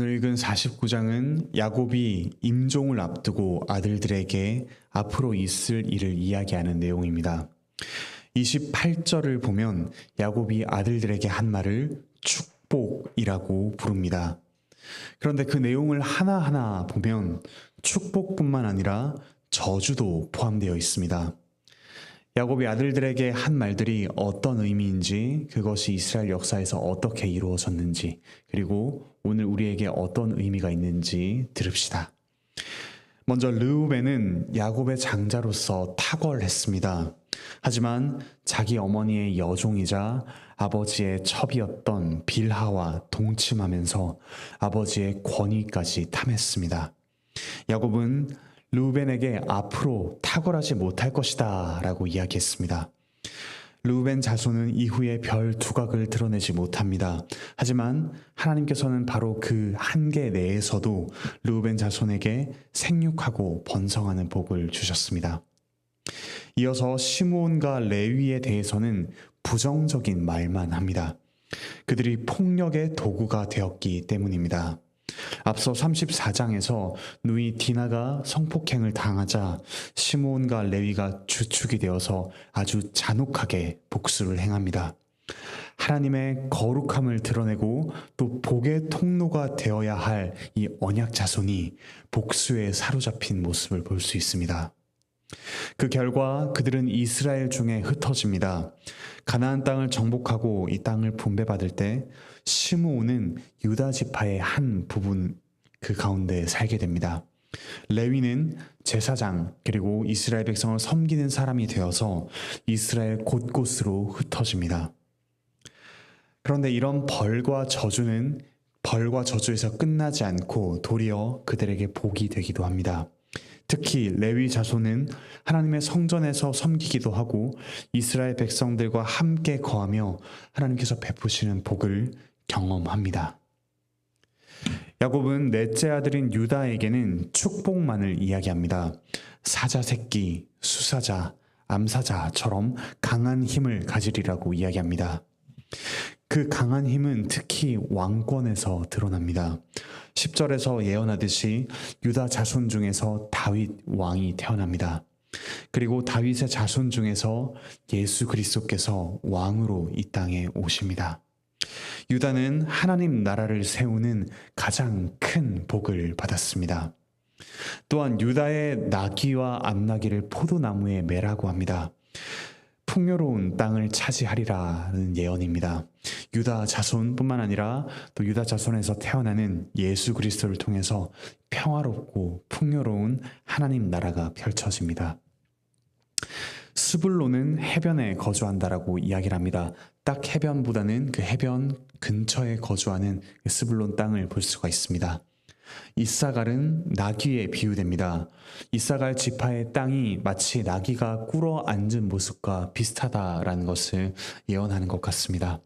오늘 읽은 49장은 야곱이 임종을 앞두고 아들들에게 앞으로 있을 일을 이야기하는 내용입니다. 28절을 보면 야곱이 아들들에게 한 말을 축복이라고 부릅니다. 그런데 그 내용을 하나하나 보면 축복뿐만 아니라 저주도 포함되어 있습니다. 야곱이 아들들에게 한 말들이 어떤 의미인지, 그것이 이스라엘 역사에서 어떻게 이루어졌는지, 그리고 오늘 우리에게 어떤 의미가 있는지 들읍시다. 먼저 르우벤은 야곱의 장자로서 탁월했습니다. 하지만 자기 어머니의 여종이자 아버지의 첩이었던 빌하와 동침하면서 아버지의 권위까지 탐했습니다. 야곱은 르우벤에게 앞으로 탁월하지 못할 것이다 라고 이야기했습니다. 르우벤 자손은 이후에 별 두각을 드러내지 못합니다. 하지만 하나님께서는 바로 그 한계 내에서도 르우벤 자손에게 생육하고 번성하는 복을 주셨습니다. 이어서 시므온과 레위에 대해서는 부정적인 말만 합니다. 그들이 폭력의 도구가 되었기 때문입니다. 앞서 34장에서 누이 디나가 성폭행을 당하자 시므온과 레위가 주축이 되어서 아주 잔혹하게 복수를 행합니다. 하나님의 거룩함을 드러내고 또 복의 통로가 되어야 할 이 언약 자손이 복수에 사로잡힌 모습을 볼 수 있습니다. 그 결과 그들은 이스라엘 중에 흩어집니다. 가나안 땅을 정복하고 이 땅을 분배받을 때 시므온은 유다 지파의 한 부분 그 가운데 살게 됩니다. 레위는 제사장 그리고 이스라엘 백성을 섬기는 사람이 되어서 이스라엘 곳곳으로 흩어집니다. 그런데 이런 벌과 저주에서 끝나지 않고 도리어 그들에게 복이 되기도 합니다. 특히 레위 자손은 하나님의 성전에서 섬기기도 하고 이스라엘 백성들과 함께 거하며 하나님께서 베푸시는 복을 경험합니다. 야곱은 넷째 아들인 유다에게는 축복만을 이야기합니다. 사자 새끼, 수사자, 암사자처럼 강한 힘을 가지리라고 이야기합니다. 그 강한 힘은 특히 왕권에서 드러납니다. 10절에서 예언하듯이 유다 자손 중에서 다윗 왕이 태어납니다. 그리고 다윗의 자손 중에서 예수 그리스도께서 왕으로 이 땅에 오십니다. 유다는 하나님 나라를 세우는 가장 큰 복을 받았습니다. 또한 유다의 나귀와 암나귀를 포도나무에 매라고 합니다. 풍요로운 땅을 차지하리라는 예언입니다. 유다 자손뿐만 아니라 또 유다 자손에서 태어나는 예수 그리스도를 통해서 평화롭고 풍요로운 하나님 나라가 펼쳐집니다. 스불론은 해변에 거주한다라고 이야기를 합니다. 딱 해변보다는 그 해변 근처에 거주하는 스불론 땅을 볼 수가 있습니다. 이사갈은 나귀에 비유됩니다. 이사갈 지파의 땅이 마치 나귀가 꿇어 앉은 모습과 비슷하다라는 것을 예언하는 것 같습니다.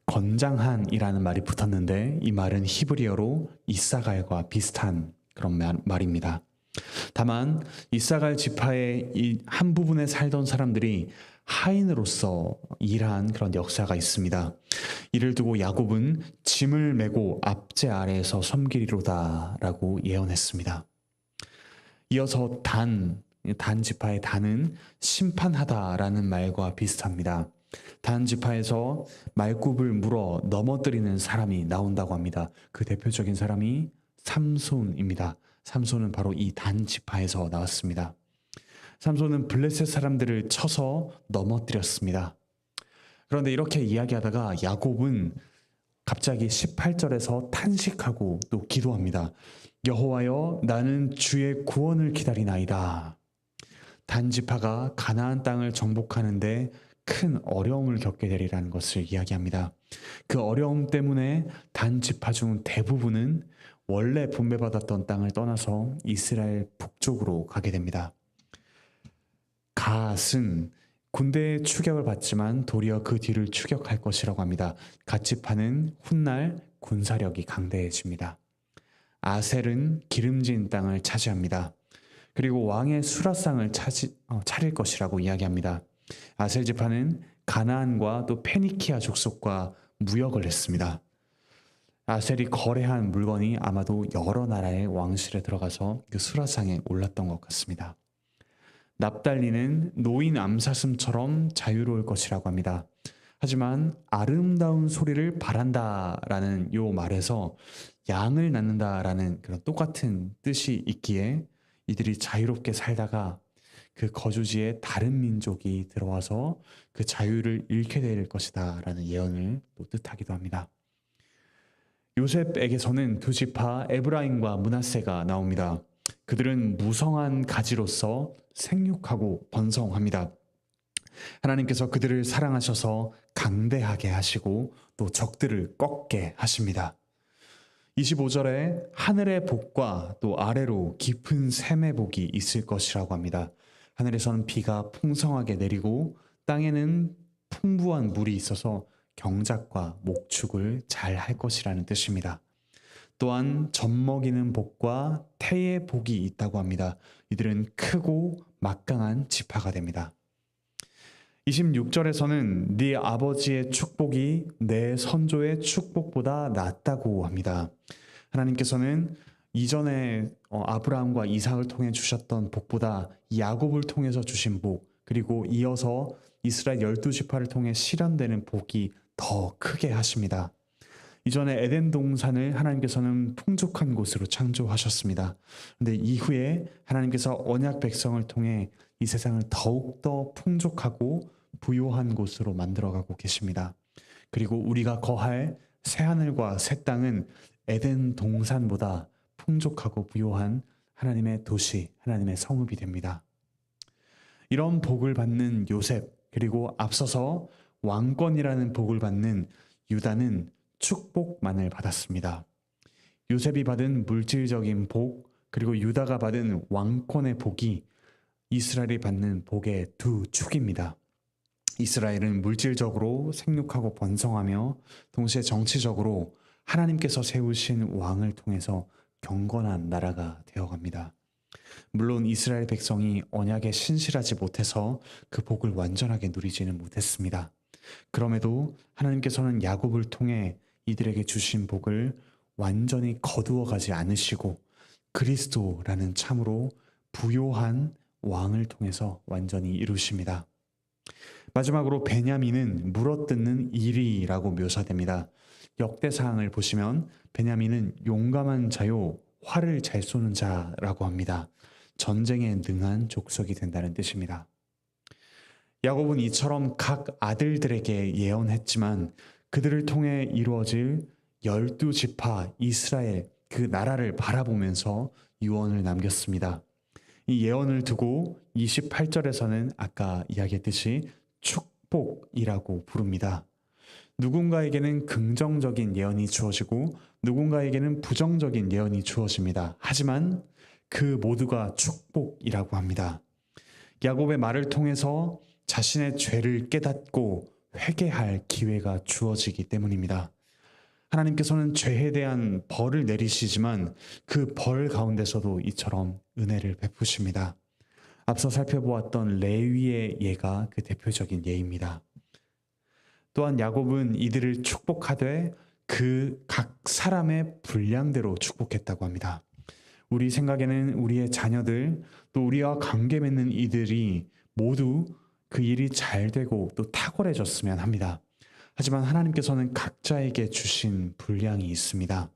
건장한이라는 말이 붙었는데 이 말은 히브리어로 이사갈과 비슷한 그런 말입니다. 다만 이사갈 지파의 이 한 부분에 살던 사람들이 하인으로서 일한 그런 역사가 있습니다. 이를 두고 야곱은 짐을 메고 압제 아래에서 섬기리로다 라고 예언했습니다. 이어서 단 지파의 단은 심판하다라는 말과 비슷합니다. 단 지파에서 말굽을 물어 넘어뜨리는 사람이 나온다고 합니다. 그 대표적인 사람이 삼손입니다. 삼손은 바로 이 단 지파에서 나왔습니다. 삼손은 블레셋 사람들을 쳐서 넘어뜨렸습니다. 그런데 이렇게 이야기하다가 야곱은 갑자기 18절에서 탄식하고 또 기도합니다. 여호와여, 나는 주의 구원을 기다리나이다. 단 지파가 가나안 땅을 정복하는데 큰 어려움을 겪게 되리라는 것을 이야기합니다. 그 어려움 때문에 단 지파 중 대부분은 원래 분배받았던 땅을 떠나서 이스라엘 북쪽으로 가게 됩니다. 갓은 군대의 추격을 받지만 도리어 그 뒤를 추격할 것이라고 합니다. 갓 지파는 훗날 군사력이 강대해집니다. 아셀은 기름진 땅을 차지합니다. 그리고 왕의 수라상을 차릴 것이라고 이야기합니다. 아셀 지파는 가나안과 또 페니키아 족속과 무역을 했습니다. 아셀이 거래한 물건이 아마도 여러 나라의 왕실에 들어가서 그 수라상에 올랐던 것 같습니다. 납달리는 노인 암사슴처럼 자유로울 것이라고 합니다. 하지만 아름다운 소리를 바란다라는 요 말에서 양을 낳는다라는 그런 똑같은 뜻이 있기에 이들이 자유롭게 살다가 그 거주지에 다른 민족이 들어와서 그 자유를 잃게 될 것이다라는 예언을 또 뜻하기도 합니다. 요셉에게서는 두 지파 에브라임과 므낫세가 나옵니다. 그들은 무성한 가지로서 생육하고 번성합니다. 하나님께서 그들을 사랑하셔서 강대하게 하시고 또 적들을 꺾게 하십니다. 25절에 하늘의 복과 또 아래로 깊은 샘의 복이 있을 것이라고 합니다. 하늘에서는 비가 풍성하게 내리고 땅에는 풍부한 물이 있어서 경작과 목축을 잘 할 것이라는 뜻입니다. 또한 젖먹이는 복과 태의 복이 있다고 합니다. 이들은 크고 막강한 지파가 됩니다. 26절에서는 네 아버지의 축복이 내 선조의 축복보다 낫다고 합니다. 하나님께서는 이전에 아브라함과 이삭을 통해 주셨던 복보다 야곱을 통해서 주신 복, 그리고 이어서 이스라엘 12지파를 통해 실현되는 복이 더 크게 하십니다. 이전에 에덴 동산을 하나님께서는 풍족한 곳으로 창조하셨습니다. 그런데 이후에 하나님께서 언약 백성을 통해 이 세상을 더욱더 풍족하고 부요한 곳으로 만들어가고 계십니다. 그리고 우리가 거할 새하늘과 새 땅은 에덴 동산보다 풍족하고 부요한 하나님의 도시, 하나님의 성읍이 됩니다. 이런 복을 받는 요셉, 그리고 앞서서 왕권이라는 복을 받는 유다는 축복만을 받았습니다. 요셉이 받은 물질적인 복, 그리고 유다가 받은 왕권의 복이 이스라엘이 받는 복의 두 축입니다. 이스라엘은 물질적으로 생육하고 번성하며 동시에 정치적으로 하나님께서 세우신 왕을 통해서 경건한 나라가 되어갑니다. 물론 이스라엘 백성이 언약에 신실하지 못해서 그 복을 완전하게 누리지는 못했습니다. 그럼에도 하나님께서는 야곱을 통해 이들에게 주신 복을 완전히 거두어 가지 않으시고 그리스도라는 참으로 부요한 왕을 통해서 완전히 이루십니다. 마지막으로 베냐민은 물어뜯는 이리라고 묘사됩니다. 역대사항을 보시면 베냐민은 용감한 자요, 활을 잘 쏘는 자라고 합니다. 전쟁에 능한 족속이 된다는 뜻입니다. 야곱은 이처럼 각 아들들에게 예언했지만 그들을 통해 이루어질 12지파 이스라엘 그 나라를 바라보면서 유언을 남겼습니다. 이 예언을 두고 28절에서는 아까 이야기했듯이 축복이라고 부릅니다. 누군가에게는 긍정적인 예언이 주어지고 누군가에게는 부정적인 예언이 주어집니다. 하지만 그 모두가 축복이라고 합니다. 야곱의 말을 통해서 자신의 죄를 깨닫고 회개할 기회가 주어지기 때문입니다. 하나님께서는 죄에 대한 벌을 내리시지만 그 벌 가운데서도 이처럼 은혜를 베푸십니다. 앞서 살펴보았던 레위의 예가 그 대표적인 예입니다. 또한 야곱은 이들을 축복하되 그 각 사람의 분량대로 축복했다고 합니다. 우리 생각에는 우리의 자녀들 또 우리와 관계 맺는 이들이 모두 그 일이 잘 되고 또 탁월해졌으면 합니다. 하지만 하나님께서는 각자에게 주신 분량이 있습니다.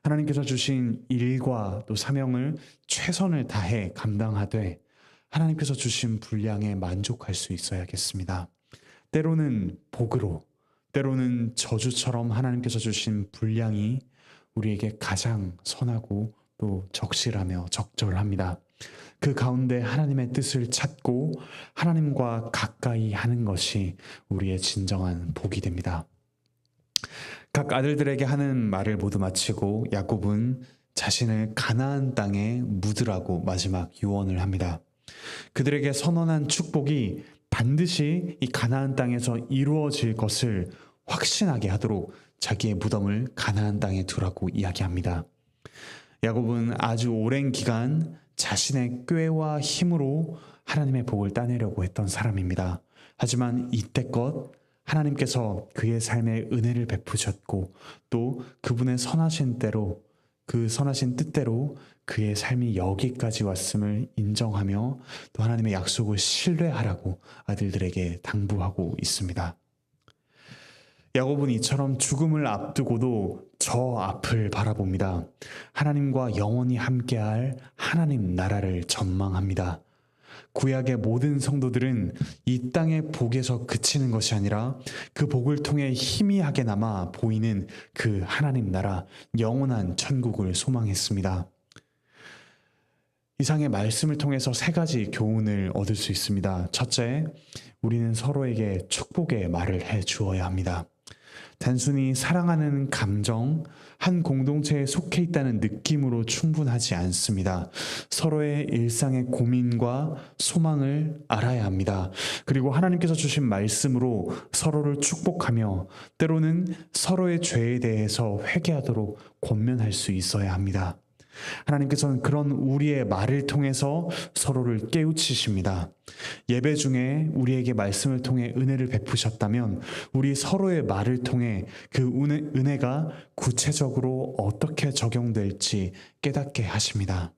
하나님께서 주신 일과 또 사명을 최선을 다해 감당하되 하나님께서 주신 분량에 만족할 수 있어야겠습니다. 때로는 복으로, 때로는 저주처럼 하나님께서 주신 분량이 우리에게 가장 선하고 또 적실하며 적절합니다. 그 가운데 하나님의 뜻을 찾고 하나님과 가까이 하는 것이 우리의 진정한 복이 됩니다. 각 아들들에게 하는 말을 모두 마치고 야곱은 자신을 가나안 땅에 묻으라고 마지막 유언을 합니다. 그들에게 선언한 축복이 반드시 이 가나안 땅에서 이루어질 것을 확신하게 하도록 자기의 무덤을 가나안 땅에 두라고 이야기합니다. 야곱은 아주 오랜 기간 자신의 꾀와 힘으로 하나님의 복을 따내려고 했던 사람입니다. 하지만 이때껏 하나님께서 그의 삶에 은혜를 베푸셨고 또 그분의 선하신 때로 그 선하신 뜻대로 그의 삶이 여기까지 왔음을 인정하며 또 하나님의 약속을 신뢰하라고 아들들에게 당부하고 있습니다. 야곱은 이처럼 죽음을 앞두고도 저 앞을 바라봅니다. 하나님과 영원히 함께할 하나님 나라를 전망합니다. 구약의 모든 성도들은 이 땅의 복에서 그치는 것이 아니라 그 복을 통해 희미하게나마 보이는 그 하나님 나라, 영원한 천국을 소망했습니다. 이상의 말씀을 통해서 세 가지 교훈을 얻을 수 있습니다. 첫째, 우리는 서로에게 축복의 말을 해 주어야 합니다. 단순히 사랑하는 감정, 한 공동체에 속해 있다는 느낌으로 충분하지 않습니다. 서로의 일상의 고민과 소망을 알아야 합니다. 그리고 하나님께서 주신 말씀으로 서로를 축복하며 때로는 서로의 죄에 대해서 회개하도록 권면할 수 있어야 합니다. 하나님께서는 그런 우리의 말을 통해서 서로를 깨우치십니다. 예배 중에 우리에게 말씀을 통해 은혜를 베푸셨다면 우리 서로의 말을 통해 그 은혜가 구체적으로 어떻게 적용될지 깨닫게 하십니다.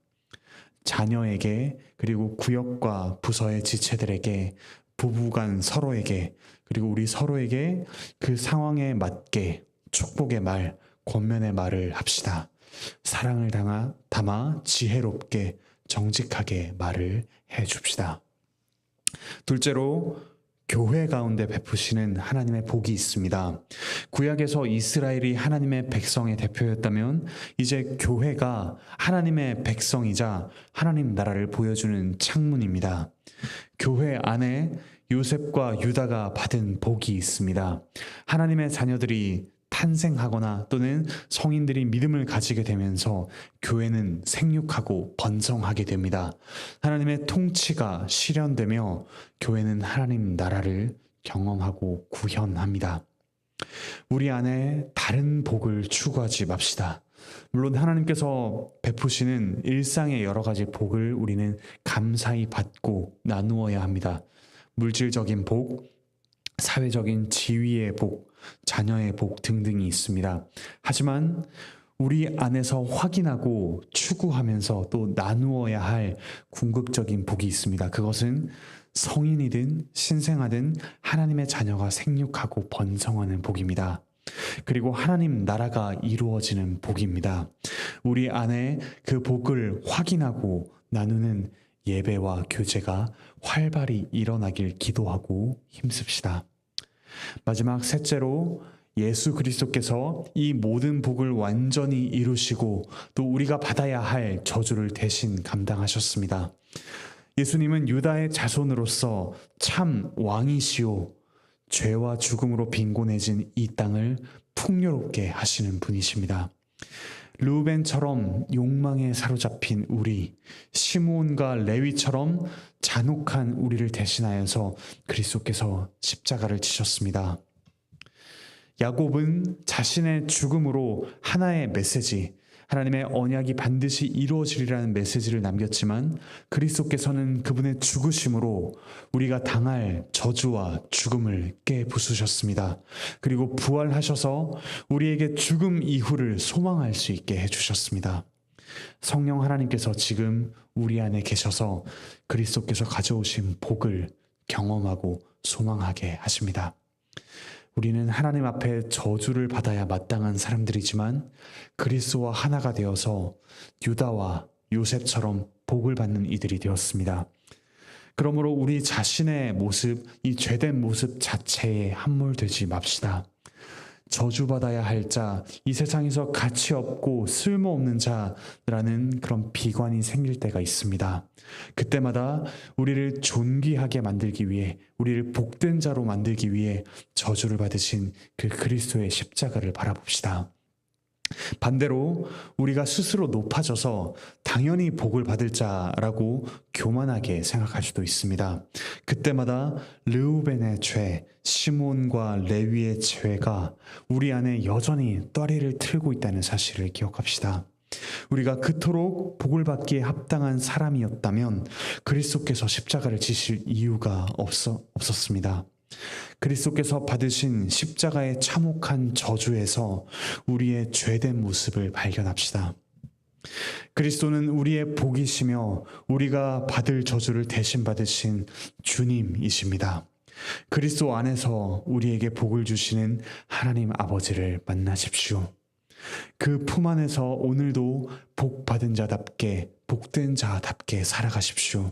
자녀에게, 그리고 구역과 부서의 지체들에게, 부부간 서로에게, 그리고 우리 서로에게 그 상황에 맞게 축복의 말, 권면의 말을 합시다. 사랑을 담아 지혜롭게 정직하게 말을 해줍시다. 둘째로, 교회 가운데 베푸시는 하나님의 복이 있습니다. 구약에서 이스라엘이 하나님의 백성의 대표였다면 이제 교회가 하나님의 백성이자 하나님 나라를 보여주는 창문입니다. 교회 안에 요셉과 유다가 받은 복이 있습니다. 하나님의 자녀들이 탄생하거나 또는 성인들이 믿음을 가지게 되면서 교회는 생육하고 번성하게 됩니다. 하나님의 통치가 실현되며 교회는 하나님 나라를 경험하고 구현합니다. 우리 안에 다른 복을 추구하지 맙시다. 물론 하나님께서 베푸시는 일상의 여러 가지 복을 우리는 감사히 받고 나누어야 합니다. 물질적인 복, 사회적인 지위의 복, 자녀의 복 등등이 있습니다. 하지만 우리 안에서 확인하고 추구하면서 또 나누어야 할 궁극적인 복이 있습니다. 그것은 성인이든 신생아든 하나님의 자녀가 생육하고 번성하는 복입니다. 그리고 하나님 나라가 이루어지는 복입니다. 우리 안에 그 복을 확인하고 나누는 예배와 교제가 활발히 일어나길 기도하고 힘씁시다. 마지막 셋째로, 예수 그리스도께서 이 모든 복을 완전히 이루시고 또 우리가 받아야 할 저주를 대신 감당하셨습니다. 예수님은 유다의 자손으로서 참 왕이시오, 죄와 죽음으로 빈곤해진 이 땅을 풍요롭게 하시는 분이십니다. 르우벤처럼 욕망에 사로잡힌 우리, 시므온과 레위처럼 잔혹한 우리를 대신하여서 그리스도께서 십자가를 지셨습니다. 야곱은 자신의 죽음으로 하나의 메시지, 하나님의 언약이 반드시 이루어지리라는 메시지를 남겼지만 그리스도께서는 그분의 죽으심으로 우리가 당할 저주와 죽음을 깨부수셨습니다. 그리고 부활하셔서 우리에게 죽음 이후를 소망할 수 있게 해주셨습니다. 성령 하나님께서 지금 우리 안에 계셔서 그리스도께서 가져오신 복을 경험하고 소망하게 하십니다. 우리는 하나님 앞에 저주를 받아야 마땅한 사람들이지만 그리스도와 하나가 되어서 유다와 요셉처럼 복을 받는 이들이 되었습니다. 그러므로 우리 자신의 모습, 이 죄된 모습 자체에 함몰되지 맙시다. 저주받아야 할 자, 이 세상에서 가치 없고 쓸모없는 자라는 그런 비관이 생길 때가 있습니다. 그때마다 우리를 존귀하게 만들기 위해, 우리를 복된 자로 만들기 위해 저주를 받으신 그 그리스도의 십자가를 바라봅시다. 반대로 우리가 스스로 높아져서 당연히 복을 받을 자라고 교만하게 생각할 수도 있습니다. 그때마다 르우벤의 죄, 시므온과 레위의 죄가 우리 안에 여전히 떠리를 틀고 있다는 사실을 기억합시다. 우리가 그토록 복을 받기에 합당한 사람이었다면 그리스도께서 십자가를 지실 이유가 없었습니다. 그리스도께서 받으신 십자가의 참혹한 저주에서 우리의 죄된 모습을 발견합시다. 그리스도는 우리의 복이시며 우리가 받을 저주를 대신 받으신 주님이십니다. 그리스도 안에서 우리에게 복을 주시는 하나님 아버지를 만나십시오. 그 품 안에서 오늘도 복 받은 자답게, 복된 자답게 살아가십시오.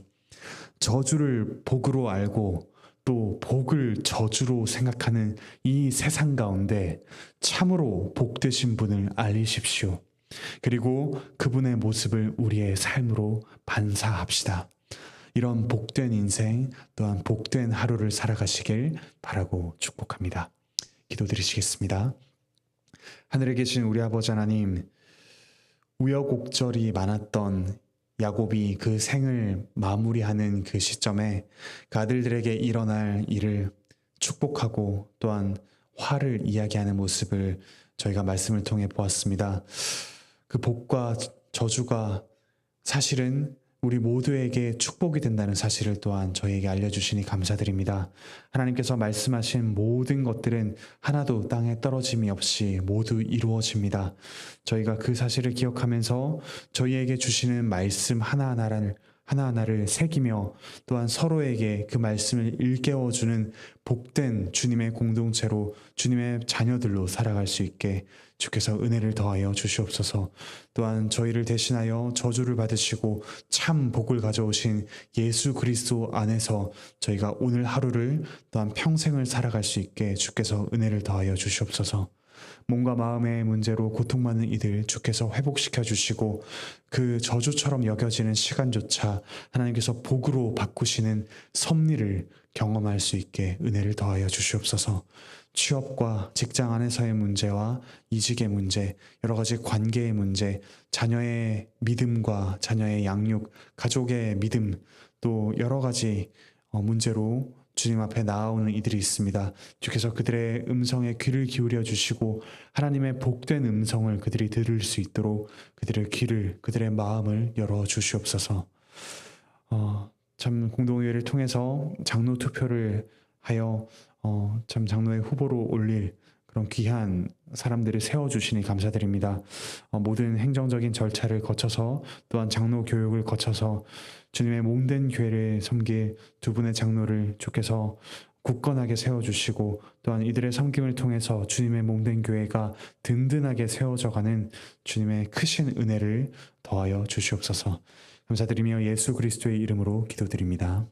저주를 복으로 알고 또 복을 저주로 생각하는 이 세상 가운데 참으로 복되신 분을 알리십시오. 그리고 그분의 모습을 우리의 삶으로 반사합시다. 이런 복된 인생 또한 복된 하루를 살아가시길 바라고 축복합니다. 기도드리시겠습니다. 하늘에 계신 우리 아버지 하나님, 우여곡절이 많았던 야곱이 그 생을 마무리하는 그 시점에 그 아들들에게 일어날 일을 축복하고 또한 화를 이야기하는 모습을 저희가 말씀을 통해 보았습니다. 그 복과 저주가 사실은 우리 모두에게 축복이 된다는 사실을 또한 저희에게 알려주시니 감사드립니다. 하나님께서 말씀하신 모든 것들은 하나도 땅에 떨어짐이 없이 모두 이루어집니다. 저희가 그 사실을 기억하면서 저희에게 주시는 말씀 하나하나를 새기며 또한 서로에게 그 말씀을 일깨워주는 복된 주님의 공동체로 주님의 자녀들로 살아갈 수 있게 주께서 은혜를 더하여 주시옵소서. 또한 저희를 대신하여 저주를 받으시고 참 복을 가져오신 예수 그리스도 안에서 저희가 오늘 하루를 또한 평생을 살아갈 수 있게 주께서 은혜를 더하여 주시옵소서. 몸과 마음의 문제로 고통받는 이들 주께서 회복시켜 주시고 그 저주처럼 여겨지는 시간조차 하나님께서 복으로 바꾸시는 섭리를 경험할 수 있게 은혜를 더하여 주시옵소서. 취업과 직장 안에서의 문제와 이직의 문제, 여러 가지 관계의 문제, 자녀의 믿음과 자녀의 양육, 가족의 믿음, 또 여러 가지 문제로 주님 앞에 나아오는 이들이 있습니다. 주께서 그들의 음성에 귀를 기울여 주시고 하나님의 복된 음성을 그들이 들을 수 있도록 그들의 귀를, 그들의 마음을 열어 주시옵소서. 참 공동의회를 통해서 장로 투표를 하여 참 장로의 후보로 올릴 그런 귀한 사람들을 세워주시니 감사드립니다. 모든 행정적인 절차를 거쳐서 또한 장로 교육을 거쳐서 주님의 몸된 교회를 섬길 두 분의 장로를 주께서 굳건하게 세워주시고 또한 이들의 섬김을 통해서 주님의 몸된 교회가 든든하게 세워져가는 주님의 크신 은혜를 더하여 주시옵소서. 감사드리며 예수 그리스도의 이름으로 기도드립니다.